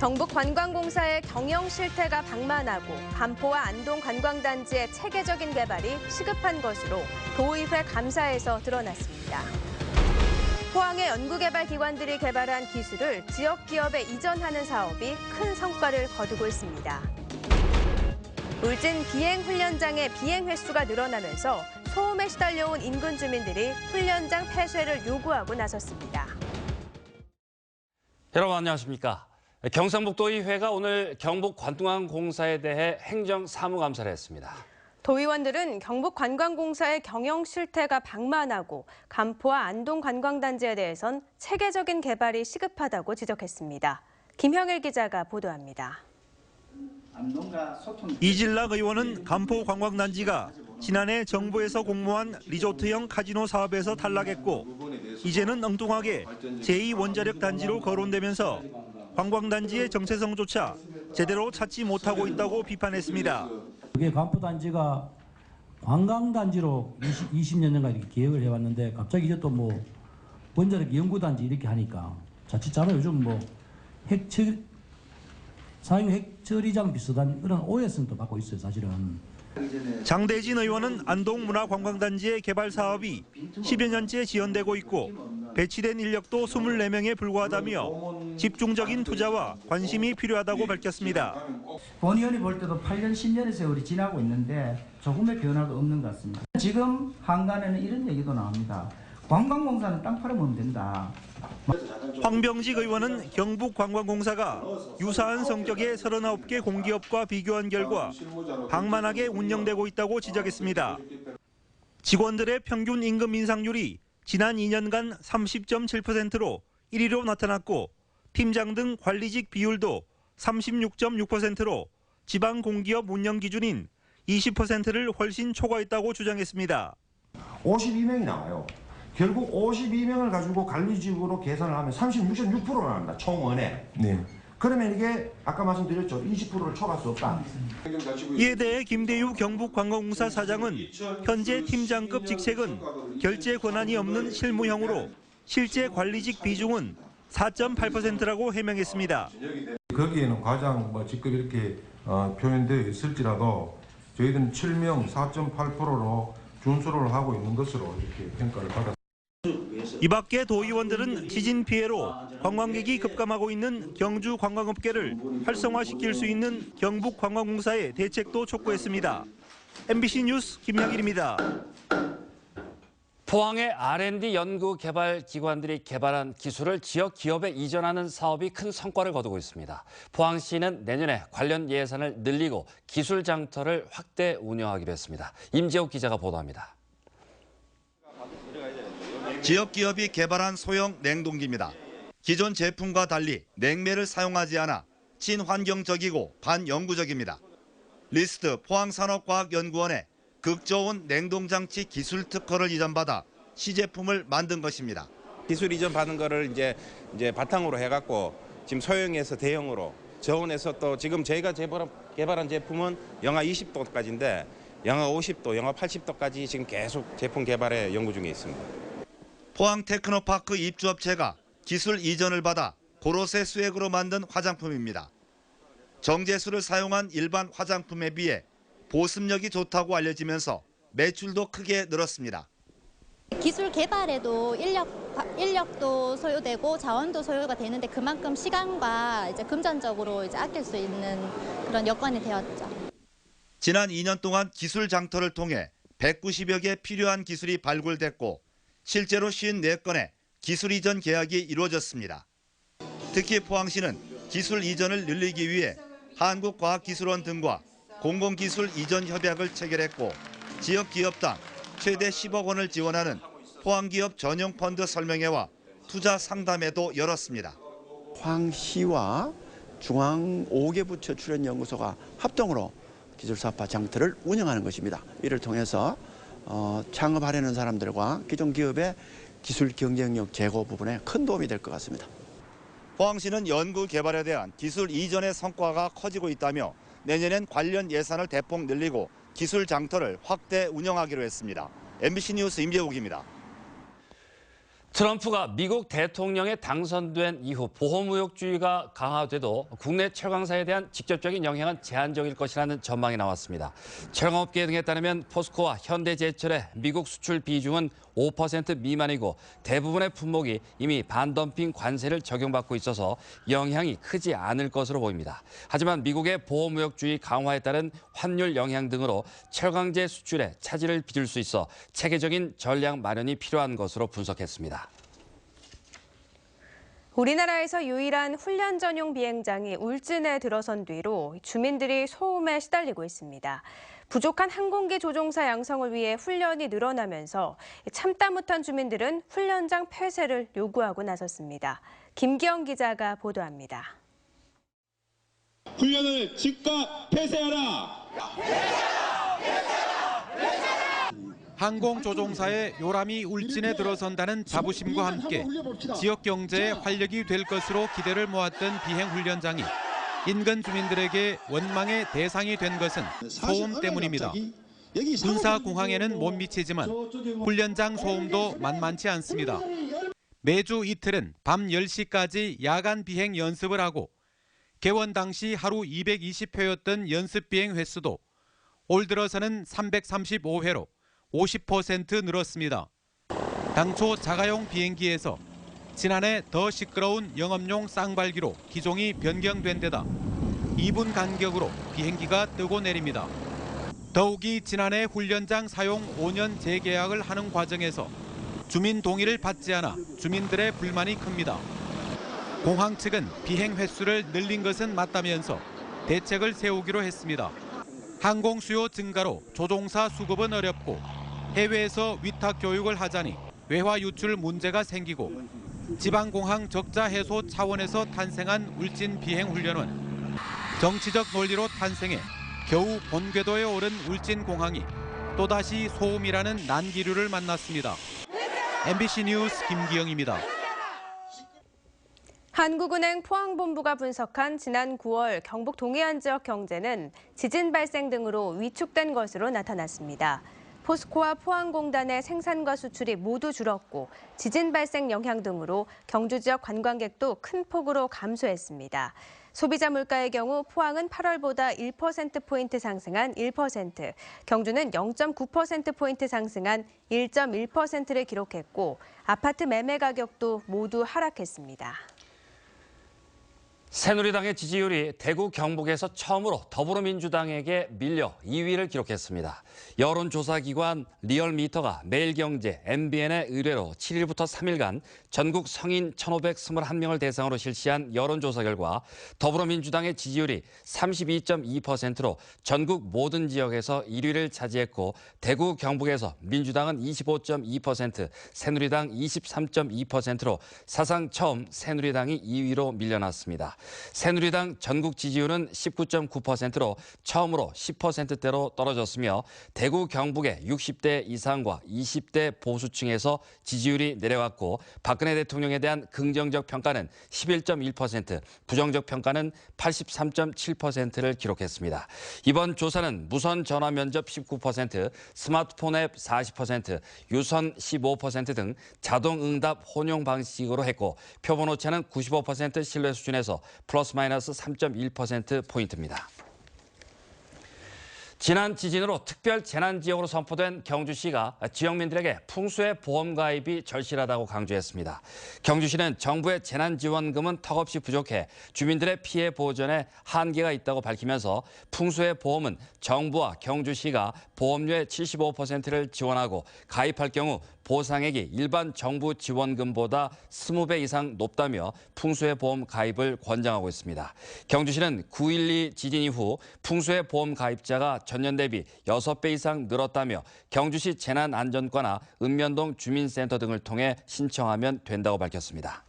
경북관광공사의 경영 실태가 방만하고 간포와 안동 관광단지의 체계적인 개발이 시급한 것으로 도의회 감사에서 드러났습니다. 포항의 연구개발기관들이 개발한 기술을 지역 기업에 이전하는 사업이 큰 성과를 거두고 있습니다. 울진 비행훈련장의 비행 횟수가 늘어나면서 소음에 시달려온 인근 주민들이 훈련장 폐쇄를 요구하고 나섰습니다. 여러분 안녕하십니까? 경상북도의회가 오늘 경북관광공사에 대해 행정사무감사를 했습니다. 도의원들은 경북관광공사의 경영 실태가 방만하고 간포와 안동 관광단지에 대해선 체계적인 개발이 시급하다고 지적했습니다. 김형일 기자가 보도합니다. 이질락 의원은 간포 관광단지가 지난해 정부에서 공모한 리조트형 카지노 사업에서 탈락했고 이제는 엉뚱하게 제2원자력 단지로 거론되면서 관광단지의 정체성조차 제대로 찾지 못하고 있다고 비판했습니다. 그게 간포단지가 관광단지로 20년 전까지 이렇게 기획을 해왔는데 갑자기 이제 또 뭐 원자력 연구단지 이렇게 하니까 자칫자로 요즘 뭐 사용 핵처리장 비슷한 그런 오해성도 받고 있어요, 사실은. 장대진 의원은 안동문화관광단지의 개발 사업이 10여 년째 지연되고 있고 배치된 인력도 24명에 불과하다며 집중적인 투자와 관심이 필요하다고 밝혔습니다. 본 의원이 볼 때도 8년, 10년의 세월이 지나고 있는데 조금의 변화도 없는 것 같습니다. 지금 한간에는 이런 얘기도 나옵니다. 관광공사는 땅 팔아먹으면 된다. 황병직 의원은 경북관광공사가 유사한 성격의 39개 공기업과 비교한 결과 방만하게 운영되고 있다고 지적했습니다. 직원들의 평균 임금 인상률이 지난 2년간 30.7%로 1위로 나타났고 팀장 등 관리직 비율도 36.6%로 지방 공기업 운영 기준인 20%를 훨씬 초과했다고 주장했습니다. 52명이 나와요. 결국 52명을 가지고 관리직으로 계산을 하면 36.6%가 나옵니다. 총원에. 네. 그러면 이게 아까 말씀드렸죠. 20%를 초과할 수 없다. 이에 대해 김대유 경북관광공사 사장은 현재 팀장급 직책은 결제 권한이 없는 실무형으로 실제 관리직 비중은 4.8%라고 해명했습니다. 거기에는 과장 직급 이렇게 표현되어 있을지라도 저희들은 7명 4.8%로 준수를 하고 있는 것으로 이렇게 평가를 받았습니다. 이 밖에 도의원들은 지진 피해로 관광객이 급감하고 있는 경주 관광업계를 활성화시킬 수 있는 경북관광공사의 대책도 촉구했습니다. MBC 뉴스 김영일입니다. 포항의 R&D 연구개발기관들이 개발한 기술을 지역 기업에 이전하는 사업이 큰 성과를 거두고 있습니다. 포항시는 내년에 관련 예산을 늘리고 기술 장터를 확대 운영하기로 했습니다. 임재욱 기자가 보도합니다. 지역 기업이 개발한 소형 냉동기입니다. 기존 제품과 달리 냉매를 사용하지 않아 친환경적이고 반영구적입니다. 리스트 포항산업과학연구원에 극저온 냉동장치 기술 특허를 이전받아 시제품을 만든 것입니다. 기술 이전 받은 거를 이제 바탕으로 해갖고 지금 소형에서 대형으로 저온에서 또 지금 저희가 개발한 제품은 영하 20도까지인데 영하 50도, 영하 80도까지 지금 계속 제품 개발에 연구 중에 있습니다. 포항 테크노파크 입주업체가 기술 이전을 받아 고로쇠 수액으로 만든 화장품입니다. 정제수를 사용한 일반 화장품에 비해 보습력이 좋다고 알려지면서 매출도 크게 늘었습니다. 기술 개발에도 인력도 소요되고 자원도 소요가 되는데 그만큼 시간과 금전적으로 아낄 수 있는 그런 여건이 되었죠. 지난 2년 동안 기술 장터를 통해 190여 개 필요한 기술이 발굴됐고 실제로 54건의 기술 이전 계약이 이루어졌습니다. 특히 포항시는 기술 이전을 늘리기 위해 한국과학기술원 등과 공공기술 이전 협약을 체결했고 지역 기업당 최대 10억 원을 지원하는 포항기업 전용 펀드 설명회와 투자 상담회도 열었습니다. 포항시와 중앙 5개 부처 출연연구소가 합동으로 기술사업화 장터를 운영하는 것입니다. 이를 통해서 창업하려는 사람들과 기존 기업의 기술 경쟁력 제고 부분에 큰 도움이 될 것 같습니다. 포항시는 연구 개발에 대한 기술 이전의 성과가 커지고 있다며 내년엔 관련 예산을 대폭 늘리고 기술 장터를 확대 운영하기로 했습니다. MBC 뉴스 임재욱입니다. 트럼프가 미국 대통령에 당선된 이후 보호무역주의가 강화돼도 국내 철강사에 대한 직접적인 영향은 제한적일 것이라는 전망이 나왔습니다. 철강업계 등에 따르면 포스코와 현대제철의 미국 수출 비중은 5% 미만이고 대부분의 품목이 이미 반덤핑 관세를 적용받고 있어서 영향이 크지 않을 것으로 보입니다. 하지만 미국의 보호무역주의 강화에 따른 환율 영향 등으로 철강제 수출에 차질을 빚을 수 있어 체계적인 전략 마련이 필요한 것으로 분석했습니다. 우리나라에서 유일한 훈련 전용 비행장이 울진에 들어선 뒤로 주민들이 소음에 시달리고 있습니다. 부족한 항공기 조종사 양성을 위해 훈련이 늘어나면서 참다 못한 주민들은 훈련장 폐쇄를 요구하고 나섰습니다. 김기영 기자가 보도합니다. 훈련을 즉각 폐쇄하라! 항공조종사의 요람이 울진에 들어선다는 자부심과 함께 지역 경제에 활력이 될 것으로 기대를 모았던 비행훈련장이 인근 주민들에게 원망의 대상이 된 것은 소음 때문입니다. 군사공항에는 못 미치지만 훈련장 소음도 만만치 않습니다. 매주 이틀은 밤 10시까지 야간 비행 연습을 하고 개원 당시 하루 220회였던 연습 비행 횟수도 올 들어서는 335회로 50% 늘었습니다. 당초 자가용 비행기에서 지난해 더 시끄러운 영업용 쌍발기로 기종이 변경된 데다 2분 간격으로 비행기가 뜨고 내립니다. 더욱이 지난해 훈련장 사용 5년 재계약을 하는 과정에서 주민 동의를 받지 않아 주민들의 불만이 큽니다. 공항 측은 비행 횟수를 늘린 것은 맞다면서 대책을 세우기로 했습니다. 항공 수요 증가로 조종사 수급은 어렵고 해외에서 위탁 교육을 하자니 외화 유출 문제가 생기고 지방공항 적자 해소 차원에서 탄생한 울진 비행훈련은 정치적 논리로 탄생해 겨우 본궤도에 오른 울진공항이 또다시 소음이라는 난기류를 만났습니다. MBC 뉴스 김기영입니다. 한국은행 포항본부가 분석한 지난 9월 경북 동해안 지역 경제는 지진 발생 등으로 위축된 것으로 나타났습니다. 포스코와 포항공단의 생산과 수출이 모두 줄었고 지진 발생 영향 등으로 경주 지역 관광객도 큰 폭으로 감소했습니다. 소비자 물가의 경우 포항은 8월보다 1%포인트 상승한 1%, 경주는 0.9%포인트 상승한 1.1%를 기록했고 아파트 매매 가격도 모두 하락했습니다. 새누리당의 지지율이 대구 경북에서 처음으로 더불어민주당에게 밀려 2위를 기록했습니다. 여론조사기관 리얼미터가 매일경제, MBN의 의뢰로 7일부터 3일간 전국 성인 1,521명을 대상으로 실시한 여론조사 결과 더불어민주당의 지지율이 32.2%로 전국 모든 지역에서 1위를 차지했고 대구 경북에서 민주당은 25.2%, 새누리당 23.2%로 사상 처음 새누리당이 2위로 밀려났습니다. 새누리당 전국 지지율은 19.9%로 처음으로 10%대로 떨어졌으며 대구 경북의 60대 이상과 20대 보수층에서 지지율이 내려왔고 박근혜 대통령에 대한 긍정적 평가는 11.1%, 부정적 평가는 83.7%를 기록했습니다. 이번 조사는 무선 전화 면접 19%, 스마트폰 앱 40%, 유선 15% 등 자동 응답 혼용 방식으로 했고 표본 오차는 95% 신뢰 수준에서 플러스 마이너스 3.1%포인트입니다. 지난 지진으로 특별 재난지역으로 선포된 경주시가 지역민들에게 풍수의 보험 가입이 절실하다고 강조했습니다. 경주시는 정부의 재난지원금은 턱없이 부족해 주민들의 피해 보전에 한계가 있다고 밝히면서 풍수의 보험은 정부와 경주시가 보험료의 75%를 지원하고 가입할 경우 보상액이 일반 정부 지원금보다 20배 이상 높다며 풍수의 보험 가입을 권장하고 있습니다. 경주시는 9.12 지진 이후 풍수의 보험 가입자가 전년 대비 6배 이상 늘었다며 경주시 재난안전과나 읍면동 주민센터 등을 통해 신청하면 된다고 밝혔습니다.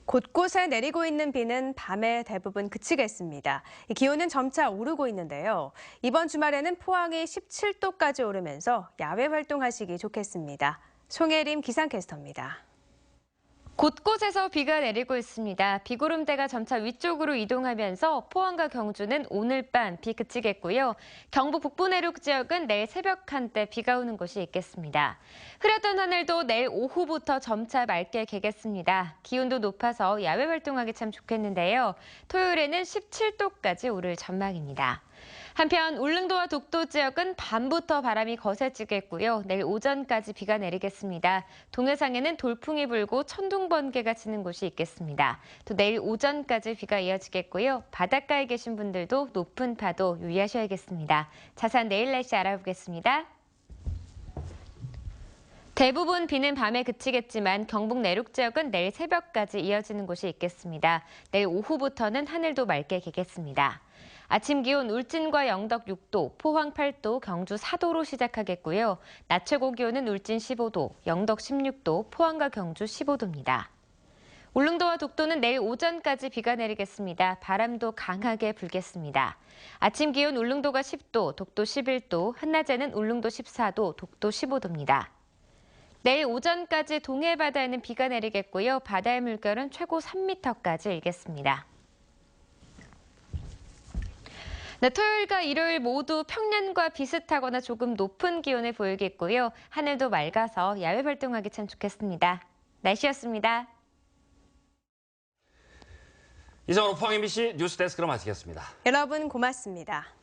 곳곳에 내리고 있는 비는 밤에 대부분 그치겠습니다. 기온은 점차 오르고 있는데요. 이번 주말에는 포항이 17도까지 오르면서 야외 활동하시기 좋겠습니다. 송혜림 기상캐스터입니다. 곳곳에서 비가 내리고 있습니다. 비구름대가 점차 위쪽으로 이동하면서 포항과 경주는 오늘 밤 비 그치겠고요. 경북 북부 내륙 지역은 내일 새벽 한때 비가 오는 곳이 있겠습니다. 흐렸던 하늘도 내일 오후부터 점차 맑게 개겠습니다. 기온도 높아서 야외 활동하기 참 좋겠는데요. 토요일에는 17도까지 오를 전망입니다. 한편 울릉도와 독도 지역은 밤부터 바람이 거세지겠고요. 내일 오전까지 비가 내리겠습니다. 동해상에는 돌풍이 불고 천둥 번개가 치는 곳이 있겠습니다. 또 내일 오전까지 비가 이어지겠고요. 바닷가에 계신 분들도 높은 파도 유의하셔야겠습니다. 자세한 내일 날씨 알아보겠습니다. 대부분 비는 밤에 그치겠지만 경북 내륙 지역은 내일 새벽까지 이어지는 곳이 있겠습니다. 내일 오후부터는 하늘도 맑게 개겠습니다. 아침 기온 울진과 영덕 6도, 포항 8도, 경주 4도로 시작하겠고요. 낮 최고 기온은 울진 15도, 영덕 16도, 포항과 경주 15도입니다. 울릉도와 독도는 내일 오전까지 비가 내리겠습니다. 바람도 강하게 불겠습니다. 아침 기온 울릉도가 10도, 독도 11도, 한낮에는 울릉도 14도, 독도 15도입니다. 내일 오전까지 동해 바다에는 비가 내리겠고요. 바다의 물결은 최고 3m까지 일겠습니다. 네, 토요일과 일요일 모두 평년과 비슷하거나 조금 높은 기온을 보이겠고요. 하늘도 맑아서 야외 활동하기 참 좋겠습니다. 날씨였습니다. 이상으로 포항 MBC 뉴스데스크로 마치겠습니다. 여러분 고맙습니다.